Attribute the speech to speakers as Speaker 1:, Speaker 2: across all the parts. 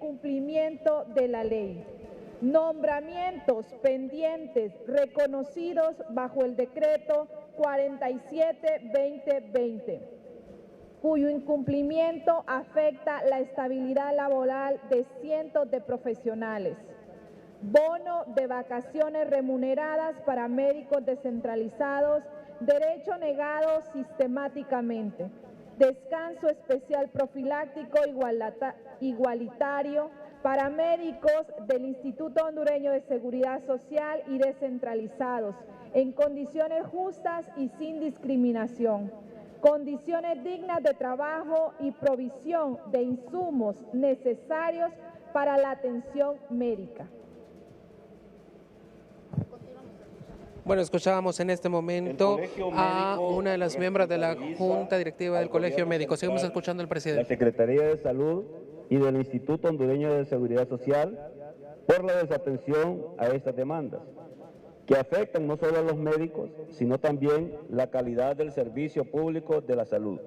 Speaker 1: cumplimiento de la ley. Nombramientos pendientes reconocidos bajo el decreto 47-2020, cuyo incumplimiento afecta la estabilidad laboral de cientos de profesionales. Bono de vacaciones remuneradas para médicos descentralizados, derecho negado sistemáticamente. Descanso especial profiláctico igualitario para médicos del Instituto Hondureño de Seguridad Social y descentralizados, en condiciones justas y sin discriminación. Condiciones dignas de trabajo y provisión de insumos necesarios para la atención médica.
Speaker 2: Bueno, escuchábamos en este momento a una de las miembros de la Junta Directiva del Colegio Médico. Seguimos escuchando al presidente.
Speaker 3: La Secretaría de Salud y del Instituto Hondureño de Seguridad Social por la desatención a estas demandas, que afectan no solo a los médicos, sino también la calidad del servicio público de la salud.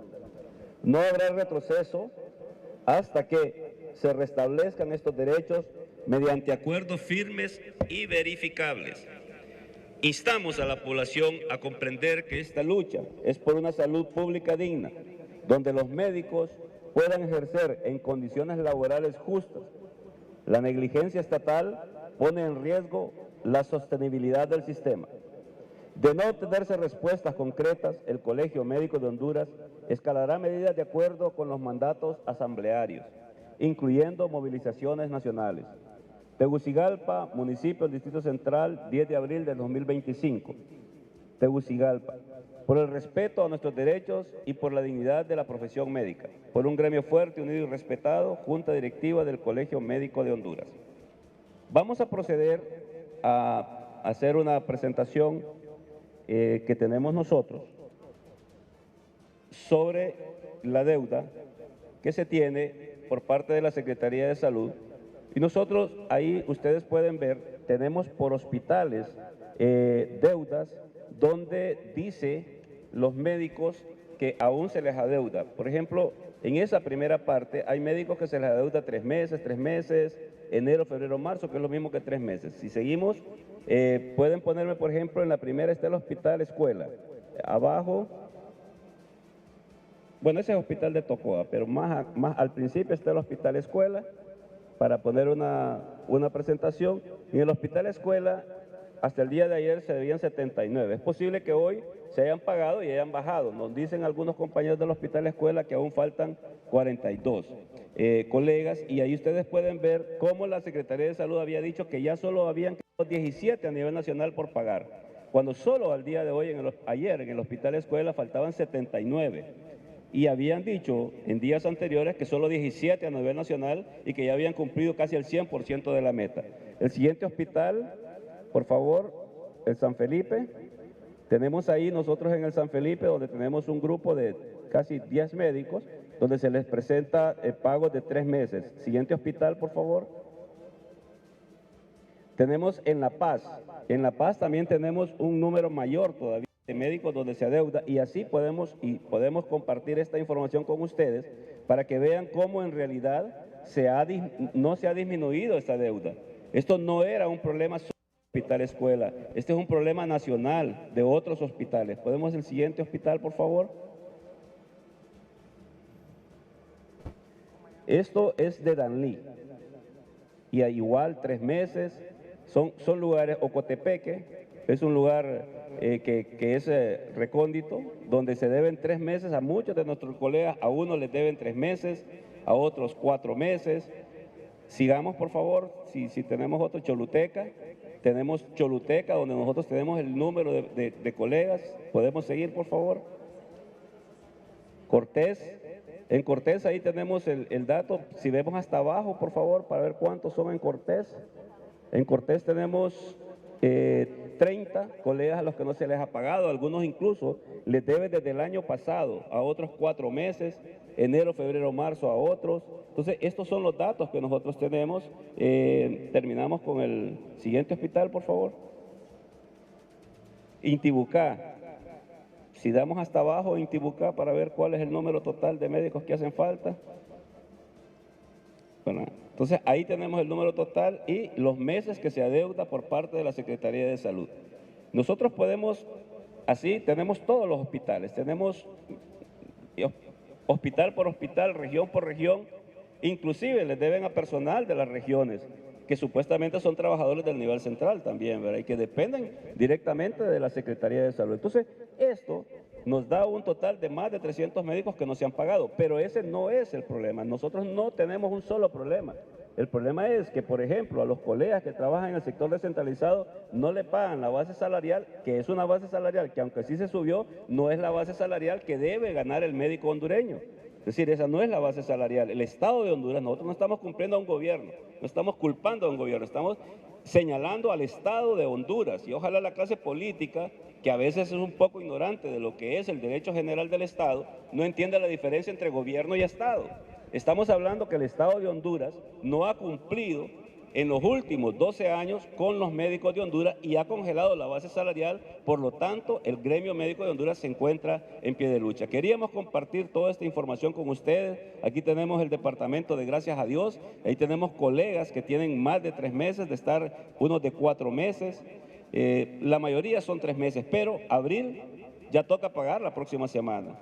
Speaker 3: No habrá retroceso hasta que se restablezcan estos derechos mediante acuerdos firmes y verificables. Instamos a la población a comprender que esta lucha es por una salud pública digna, donde los médicos puedan ejercer en condiciones laborales justas. La negligencia estatal pone en riesgo la sostenibilidad del sistema. De no obtenerse respuestas concretas, el Colegio Médico de Honduras escalará medidas de acuerdo con los mandatos asamblearios, incluyendo movilizaciones nacionales. Tegucigalpa, municipio del Distrito Central, 10 de abril del 2025. Tegucigalpa, por el respeto a nuestros derechos y por la dignidad de la profesión médica, por un gremio fuerte, unido y respetado, Junta Directiva del Colegio Médico de Honduras. Vamos a proceder a hacer una presentación que tenemos nosotros sobre la deuda que se tiene por parte de la Secretaría de Salud. Y nosotros ahí, ustedes pueden ver, tenemos por hospitales deudas donde dice los médicos que aún se les adeuda. Por ejemplo, en esa primera parte hay médicos que se les adeuda 3 meses, enero, febrero, marzo, que es lo mismo que 3 meses. Si seguimos, pueden ponerme, por ejemplo, en la primera está el hospital escuela. Abajo, bueno, ese es el hospital de Tocoa, pero más al principio está el hospital escuela, para poner una presentación. En el hospital escuela, hasta el día de ayer se debían 79. Es posible que hoy se hayan pagado y hayan bajado. Nos dicen algunos compañeros del hospital escuela que aún faltan 42 colegas, y ahí ustedes pueden ver cómo la Secretaría de Salud había dicho que ya solo habían quedado 17 a nivel nacional por pagar, cuando solo al día de hoy, ayer en el hospital escuela faltaban 79. Y habían dicho en días anteriores que solo 17 a nivel nacional y que ya habían cumplido casi el 100% de la meta. El siguiente hospital, por favor, el San Felipe. Tenemos ahí nosotros en el San Felipe, donde tenemos un grupo de casi 10 médicos, donde se les presenta pagos de 3 meses. Siguiente hospital, por favor. Tenemos en La Paz. En La Paz también tenemos un número mayor todavía de médicos donde se adeuda, y así podemos compartir esta información con ustedes para que vean cómo en realidad no se ha disminuido esta deuda. Esto no era un problema solo del hospital escuela, este es un problema nacional de otros hospitales. ¿Podemos el siguiente hospital, por favor? Esto es de Danlí, y igual 3 meses, son lugares. Ocotepeque es un lugar que es recóndito, donde se deben 3 meses a muchos de nuestros colegas. A unos les deben 3 meses, a otros 4 meses. Sigamos, por favor, si tenemos otro. Choluteca, tenemos Choluteca, donde nosotros tenemos el número de colegas. ¿Podemos seguir, por favor? Cortés, en Cortés ahí tenemos el dato. Si vemos hasta abajo, por favor, para ver cuántos son en Cortés. En Cortés tenemos 30 colegas a los que no se les ha pagado, algunos incluso les deben desde el año pasado, a otros 4 meses, enero, febrero, marzo a otros. Entonces, estos son los datos que nosotros tenemos. Terminamos con el siguiente hospital, por favor. Intibucá. Si damos hasta abajo, Intibucá, para ver cuál es el número total de médicos que hacen falta. ¿verdad? Entonces, ahí tenemos el número total y los meses que se adeuda por parte de la Secretaría de Salud. Nosotros podemos, así, tenemos todos los hospitales, tenemos hospital por hospital, región por región, inclusive les deben a personal de las regiones, que supuestamente son trabajadores del nivel central también, ¿verdad? Y que dependen directamente de la Secretaría de Salud. Entonces, esto nos da un total de más de 300 médicos que no se han pagado, pero ese no es el problema. Nosotros no tenemos un solo problema. El problema es que, por ejemplo, a los colegas que trabajan en el sector descentralizado no le pagan la base salarial, que es una base salarial que, aunque sí se subió, no es la base salarial que debe ganar el médico hondureño. Es decir, esa no es la base salarial. El Estado de Honduras, nosotros no estamos cumpliendo a un gobierno, no estamos culpando a un gobierno, estamos señalando al Estado de Honduras, y ojalá la clase política, que a veces es un poco ignorante de lo que es el derecho general del Estado, no entienda la diferencia entre gobierno y Estado. Estamos hablando que el Estado de Honduras no ha cumplido en los últimos 12 años con los médicos de Honduras y ha congelado la base salarial, por lo tanto el gremio médico de Honduras se encuentra en pie de lucha. Queríamos compartir toda esta información con ustedes. Aquí tenemos el departamento de Gracias a Dios, ahí tenemos colegas que tienen más de 3 meses de estar, unos de 4 meses, la mayoría son 3 meses, pero abril ya toca pagar la próxima semana.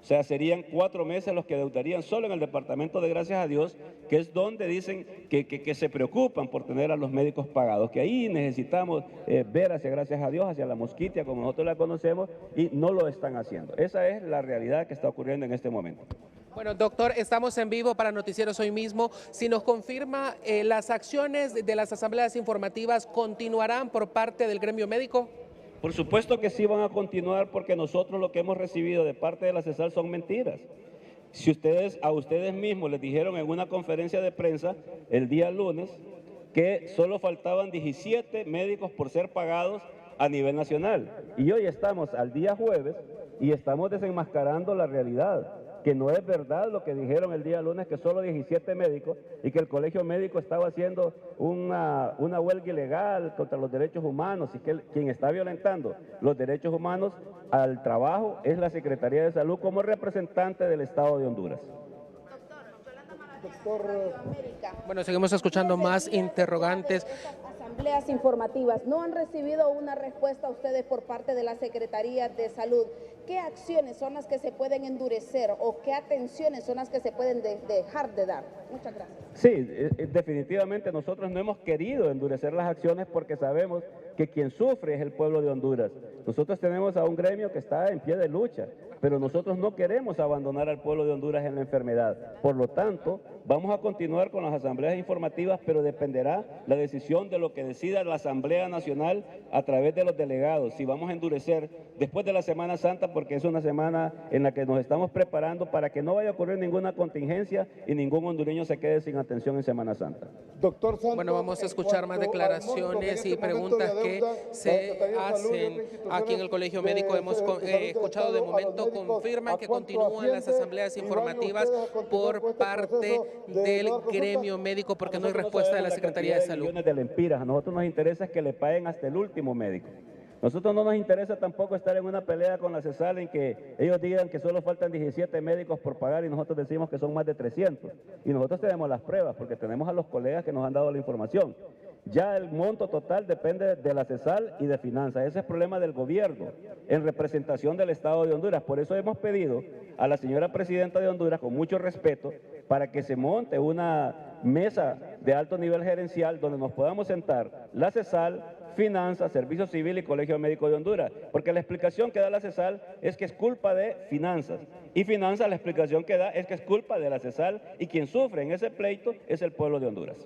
Speaker 3: O sea, serían 4 meses los que deudarian solo en el departamento de Gracias a Dios, que es donde dicen que se preocupan por tener a los médicos pagados, que ahí necesitamos ver hacia Gracias a Dios, hacia la Mosquitia, como nosotros la conocemos, y no lo están haciendo. Esa es la realidad que está ocurriendo en este momento.
Speaker 2: Bueno, doctor, estamos en vivo para Noticieros Hoy Mismo. Si nos confirma, ¿las acciones de las asambleas informativas continuarán por parte del gremio médico?
Speaker 3: Por supuesto que sí van a continuar, porque nosotros lo que hemos recibido de parte de la CESAL son mentiras. Si a ustedes mismos les dijeron en una conferencia de prensa el día lunes que solo faltaban 17 médicos por ser pagados a nivel nacional. Y hoy estamos al día jueves y estamos desenmascarando la realidad, que no es verdad lo que dijeron el día lunes, que solo 17 médicos y que el colegio médico estaba haciendo una huelga ilegal contra los derechos humanos, y que quien está violentando los derechos humanos al trabajo es la Secretaría de Salud como representante del Estado de Honduras.
Speaker 2: Bueno, seguimos escuchando más interrogantes.
Speaker 4: Asambleas informativas no han recibido una respuesta a ustedes por parte de la Secretaría de Salud. ¿Qué acciones son las que se pueden endurecer o qué atenciones son las que se pueden dejar de dar? Muchas gracias.
Speaker 3: Sí, definitivamente nosotros no hemos querido endurecer las acciones porque sabemos que quien sufre es el pueblo de Honduras. Nosotros tenemos a un gremio que está en pie de lucha, pero nosotros no queremos abandonar al pueblo de Honduras en la enfermedad. Por lo tanto, vamos a continuar con las asambleas informativas, pero dependerá la decisión de lo que decida la Asamblea Nacional a través de los delegados. Si vamos a endurecer después de la Semana Santa, porque es una semana en la que nos estamos preparando para que no vaya a ocurrir ninguna contingencia y ningún hondureño se quede sin atención en Semana Santa.
Speaker 5: Doctor Santos,
Speaker 2: bueno, vamos a escuchar más declaraciones y preguntas que se hacen aquí en el Colegio Médico. Hemos escuchado de momento, confirman que continúan las asambleas informativas por parte del gremio médico porque no hay respuesta de la Secretaría de Salud.
Speaker 3: De lempiras. A nosotros nos interesa que le paguen hasta el último médico. Nosotros no nos interesa tampoco estar en una pelea con la CESAL en que ellos digan que solo faltan 17 médicos por pagar y nosotros decimos que son más de 300. Y nosotros tenemos las pruebas porque tenemos a los colegas que nos han dado la información. Ya el monto total depende de la CESAL y de finanzas. Ese es problema del gobierno en representación del Estado de Honduras. Por eso hemos pedido a la señora presidenta de Honduras, con mucho respeto, para que se monte una mesa de alto nivel gerencial donde nos podamos sentar la CESAL, Finanzas, Servicio Civil y Colegio Médico de Honduras, porque la explicación que da la CESAL es que es culpa de Finanzas, y Finanzas la explicación que da es que es culpa de la CESAL, y quien sufre en ese pleito es el pueblo de Honduras.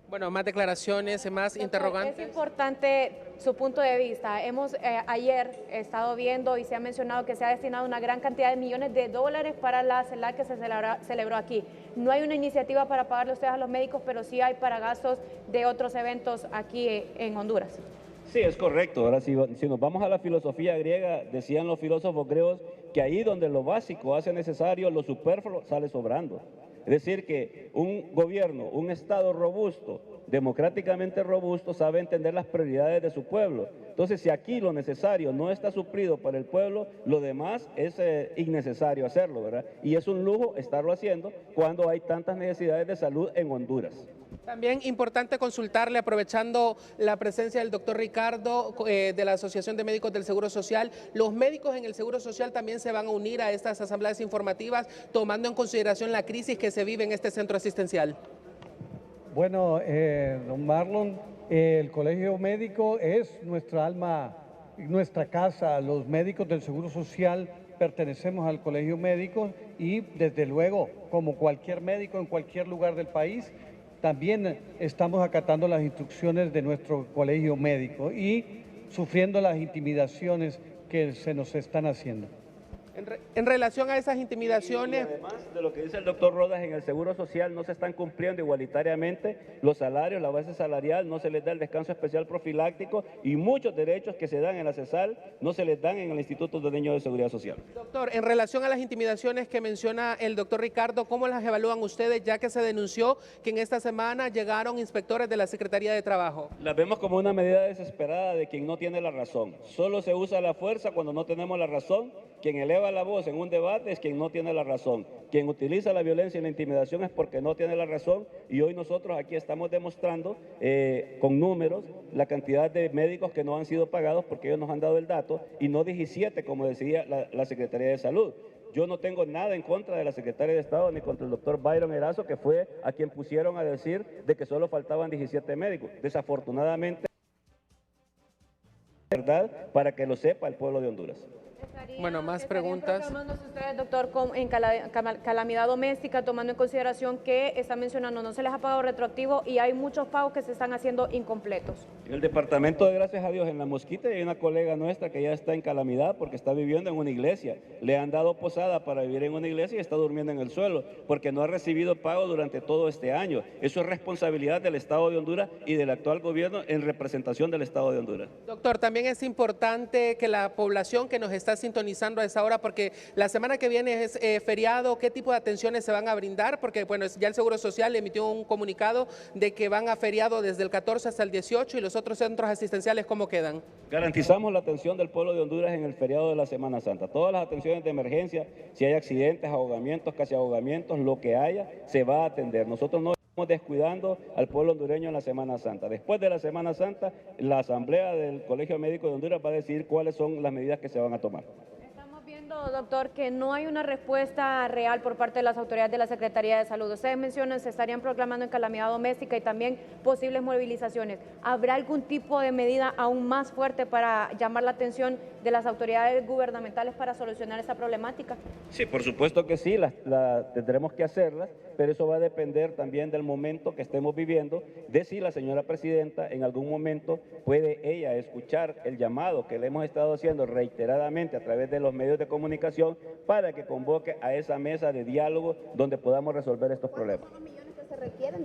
Speaker 2: Bueno, más declaraciones, más interrogantes.
Speaker 6: Es importante su punto de vista. Hemos ayer estado viendo y se ha mencionado que se ha destinado una gran cantidad de millones de dólares para la CELAC que se celebró aquí. No hay una iniciativa para pagarle ustedes a los médicos, pero sí hay para gastos de otros eventos aquí en Honduras.
Speaker 3: Sí, es correcto. Ahora, si nos vamos a la filosofía griega, decían los filósofos griegos que ahí donde lo básico hace necesario, lo superfluo sale sobrando. Es decir, que un gobierno, un Estado robusto, democráticamente robusto, sabe entender las prioridades de su pueblo. Entonces, si aquí lo necesario no está suplido para el pueblo, lo demás es innecesario hacerlo, ¿verdad? Y es un lujo estarlo haciendo cuando hay tantas necesidades de salud en Honduras.
Speaker 2: También importante consultarle, aprovechando la presencia del doctor Ricardo de la Asociación de Médicos del Seguro Social, los médicos en el Seguro Social también se van a unir a estas asambleas informativas, tomando en consideración la crisis que se vive en este centro asistencial.
Speaker 5: Bueno, don Marlon, el Colegio Médico es nuestra alma, nuestra casa. Los médicos del Seguro Social pertenecemos al Colegio Médico y desde luego, como cualquier médico en cualquier lugar del país, también estamos acatando las instrucciones de nuestro Colegio Médico y sufriendo las intimidaciones que se nos están haciendo.
Speaker 2: En relación a esas intimidaciones...
Speaker 3: Y además de lo que dice el doctor Rodas, en el Seguro Social no se están cumpliendo igualitariamente los salarios, la base salarial, no se les da el descanso especial profiláctico y muchos derechos que se dan en la CESAL no se les dan en el Instituto Hondureño de Seguridad Social.
Speaker 2: Doctor, en relación a las intimidaciones que menciona el doctor Ricardo, ¿cómo las evalúan ustedes, ya que se denunció que en esta semana llegaron inspectores de la Secretaría de Trabajo?
Speaker 3: Las vemos como una medida desesperada de quien no tiene la razón. Solo se usa la fuerza cuando no tenemos la razón. Quien eleva la voz en un debate es quien no tiene la razón. Quien utiliza la violencia y la intimidación es porque no tiene la razón, y hoy nosotros aquí estamos demostrando con números la cantidad de médicos que no han sido pagados, porque ellos nos han dado el dato, y no 17 como decía la Secretaría de Salud. Yo no tengo nada en contra de la Secretaria de Estado ni contra el doctor Byron Erazo, que fue a quien pusieron a decir de que solo faltaban 17 médicos. Desafortunadamente, verdad, para que lo sepa el pueblo de Honduras.
Speaker 2: Bueno, más preguntas.
Speaker 6: Programándose ustedes, doctor, en calamidad doméstica, tomando en consideración que está mencionando no se les ha pagado retroactivo y hay muchos pagos que se están haciendo incompletos.
Speaker 3: En el departamento de Gracias a Dios, en La Mosquita, hay una colega nuestra que ya está en calamidad porque está viviendo en una iglesia. Le han dado posada para vivir en una iglesia y está durmiendo en el suelo porque no ha recibido pago durante todo este año. Eso es responsabilidad del Estado de Honduras y del actual gobierno en representación del Estado de Honduras.
Speaker 2: Doctor, también es importante que la población que nos está sintonizando a esa hora, porque la semana que viene es feriado, ¿qué tipo de atenciones se van a brindar? Porque bueno, ya el Seguro Social emitió un comunicado de que van a feriado desde el 14 hasta el 18 y los otros centros asistenciales, ¿cómo quedan?
Speaker 3: Garantizamos la atención del pueblo de Honduras en el feriado de la Semana Santa. Todas las atenciones de emergencia, si hay accidentes, ahogamientos, casi ahogamientos, lo que haya, se va a atender. Nosotros no estamos descuidando al pueblo hondureño en la Semana Santa. Después de la Semana Santa, la Asamblea del Colegio Médico de Honduras va a decidir cuáles son las medidas que se van a tomar.
Speaker 6: Doctor, que no hay una respuesta real por parte de las autoridades de la Secretaría de Salud. Ustedes mencionan se estarían proclamando en calamidad doméstica y también posibles movilizaciones. ¿Habrá algún tipo de medida aún más fuerte para llamar la atención de las autoridades gubernamentales para solucionar esta problemática?
Speaker 3: Sí, por supuesto que sí, tendremos que hacerlas, pero eso va a depender también del momento que estemos viviendo, de si la señora presidenta en algún momento puede ella escuchar el llamado que le hemos estado haciendo reiteradamente a través de los medios de comunicación para que convoque a esa mesa de diálogo donde podamos resolver estos problemas.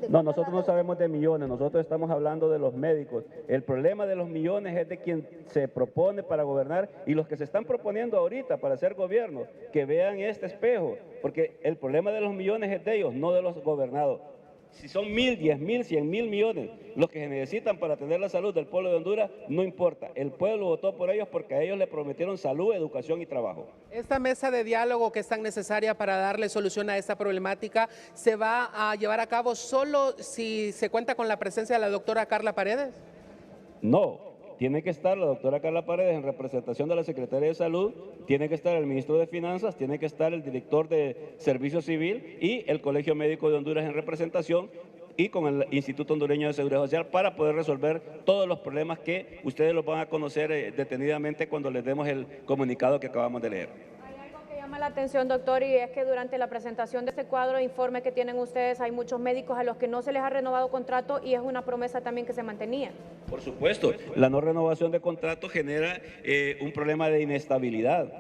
Speaker 3: No, nosotros no sabemos de millones, nosotros estamos hablando de los médicos. El problema de los millones es de quien se propone para gobernar y los que se están proponiendo ahorita para hacer gobierno, que vean este espejo, porque el problema de los millones es de ellos, no de los gobernados. Si son 1.000, 10.000, 100.000 millones los que se necesitan para atender la salud del pueblo de Honduras, no importa. El pueblo votó por ellos porque a ellos le prometieron salud, educación y trabajo.
Speaker 2: Esta mesa de diálogo que es tan necesaria para darle solución a esta problemática, ¿se va a llevar a cabo solo si se cuenta con la presencia de la doctora Carla Paredes?
Speaker 3: No. Tiene que estar la doctora Carla Paredes en representación de la Secretaría de Salud, tiene que estar el ministro de Finanzas, tiene que estar el director de Servicio Civil y el Colegio Médico de Honduras en representación y con el Instituto Hondureño de Seguridad Social para poder resolver todos los problemas que ustedes los van a conocer detenidamente cuando les demos el comunicado que acabamos de leer.
Speaker 6: La atención, doctor, y es que durante la presentación de este cuadro de informe que tienen ustedes hay muchos médicos a los que no se les ha renovado contrato y es una promesa también que se mantenía.
Speaker 3: Por supuesto, la no renovación de contrato genera un problema de inestabilidad,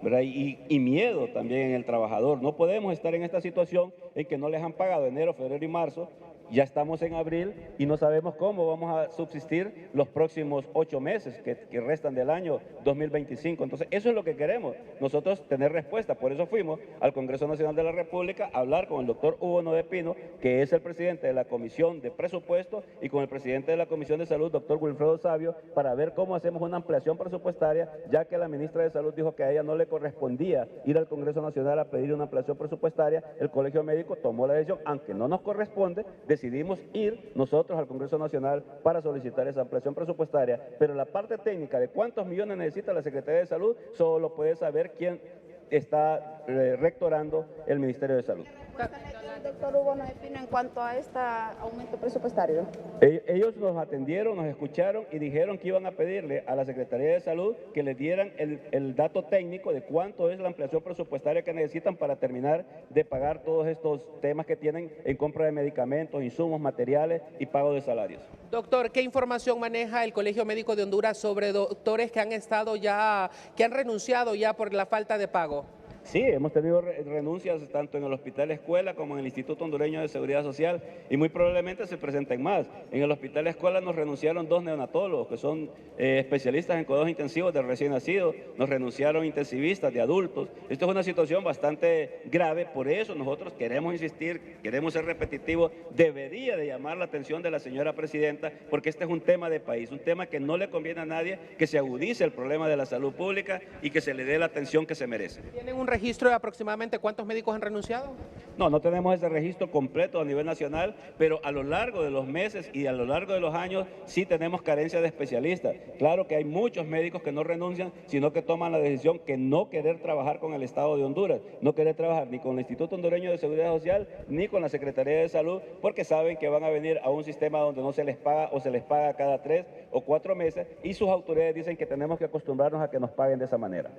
Speaker 3: ¿verdad? Y miedo también en el trabajador. No podemos estar en esta situación en que no les han pagado enero, febrero y marzo Ya estamos en abril y no sabemos cómo vamos a subsistir los próximos 8 meses que restan del año 2025. Entonces, eso es lo que queremos, nosotros tener respuesta. Por eso fuimos al Congreso Nacional de la República a hablar con el doctor Hugo Noé Pino, que es el presidente de la Comisión de Presupuesto, y con el presidente de la Comisión de Salud, doctor Wilfredo Sabio, para ver cómo hacemos una ampliación presupuestaria, ya que la ministra de Salud dijo que a ella no le correspondía ir al Congreso Nacional a pedir una ampliación presupuestaria. El Colegio Médico tomó la decisión, aunque no nos corresponde, decidimos ir nosotros al Congreso Nacional para solicitar esa ampliación presupuestaria, pero la parte técnica de cuántos millones necesita la Secretaría de Salud solo puede saber quién está rectorando el Ministerio de Salud.
Speaker 4: Doctor Hugo Noé Pino, en cuanto a este aumento presupuestario.
Speaker 3: Ellos nos atendieron, nos escucharon y dijeron que iban a pedirle a la Secretaría de Salud que les dieran el dato técnico de cuánto es la ampliación presupuestaria que necesitan para terminar de pagar todos estos temas que tienen en compra de medicamentos, insumos, materiales y pago de salarios.
Speaker 2: Doctor, ¿qué información maneja el Colegio Médico de Honduras sobre doctores que han renunciado ya por la falta de pago?
Speaker 3: Sí, hemos tenido renuncias tanto en el Hospital Escuela como en el Instituto Hondureño de Seguridad Social y muy probablemente se presenten más. En el Hospital Escuela nos renunciaron 2 neonatólogos que son especialistas en cuidados intensivos de recién nacidos, nos renunciaron intensivistas de adultos. Esto es una situación bastante grave, por eso nosotros queremos insistir, queremos ser repetitivos, debería de llamar la atención de la señora presidenta porque este es un tema de país, un tema que no le conviene a nadie, que se agudice el problema de la salud pública y que se le dé la atención que se merece.
Speaker 2: ¿Tienen un registro de aproximadamente cuántos médicos han renunciado?
Speaker 3: No tenemos ese registro completo a nivel nacional, pero a lo largo de los meses y a lo largo de los años sí tenemos carencia de especialistas. Claro que hay muchos médicos que no renuncian, sino que toman la decisión que no querer trabajar con el Estado de Honduras, no querer trabajar ni con el Instituto Hondureño de Seguridad Social ni con la Secretaría de Salud, porque saben que van a venir a un sistema donde no se les paga o se les paga cada 3 o 4 meses y sus autoridades dicen que tenemos que acostumbrarnos a que nos paguen de esa manera.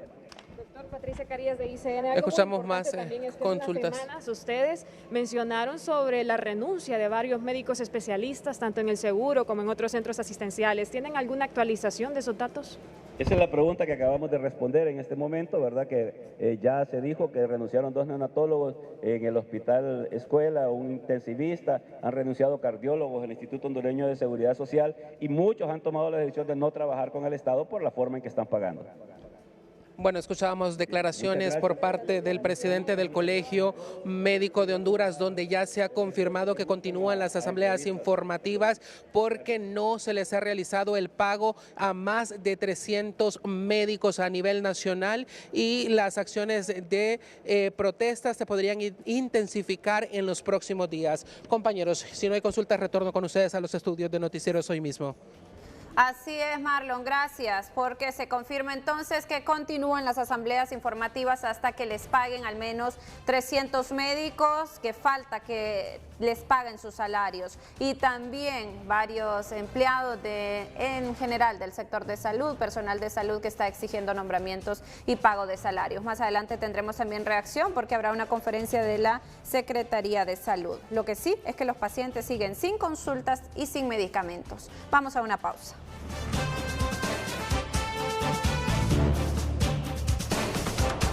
Speaker 7: Patricia Carías de ICN.
Speaker 2: Escuchamos más consultas.
Speaker 7: Semanas, ustedes mencionaron sobre la renuncia de varios médicos especialistas, tanto en el seguro como en otros centros asistenciales. ¿Tienen alguna actualización de esos datos?
Speaker 3: Esa es la pregunta que acabamos de responder en este momento, ¿verdad? Que ya se dijo que renunciaron 2 neonatólogos en el Hospital Escuela, un intensivista, han renunciado cardiólogos del Instituto Hondureño de Seguridad Social y muchos han tomado la decisión de no trabajar con el Estado por la forma en que están pagando.
Speaker 2: Bueno, escuchábamos declaraciones por parte del presidente del Colegio Médico de Honduras, donde ya se ha confirmado que continúan las asambleas informativas porque no se les ha realizado el pago a más de 300 médicos a nivel nacional y las acciones de protesta se podrían intensificar en los próximos días. Compañeros, si no hay consultas, retorno con ustedes a los estudios de Noticieros Hoy mismo.
Speaker 8: Así es, Marlon, gracias, porque se confirma entonces que continúan las asambleas informativas hasta que les paguen al menos 300 médicos, que falta que les paguen sus salarios, y también varios empleados en general del sector de salud, personal de salud que está exigiendo nombramientos y pago de salarios. Más adelante tendremos también reacción porque habrá una conferencia de la Secretaría de Salud. Lo que sí es que los pacientes siguen sin consultas y sin medicamentos. Vamos a una pausa.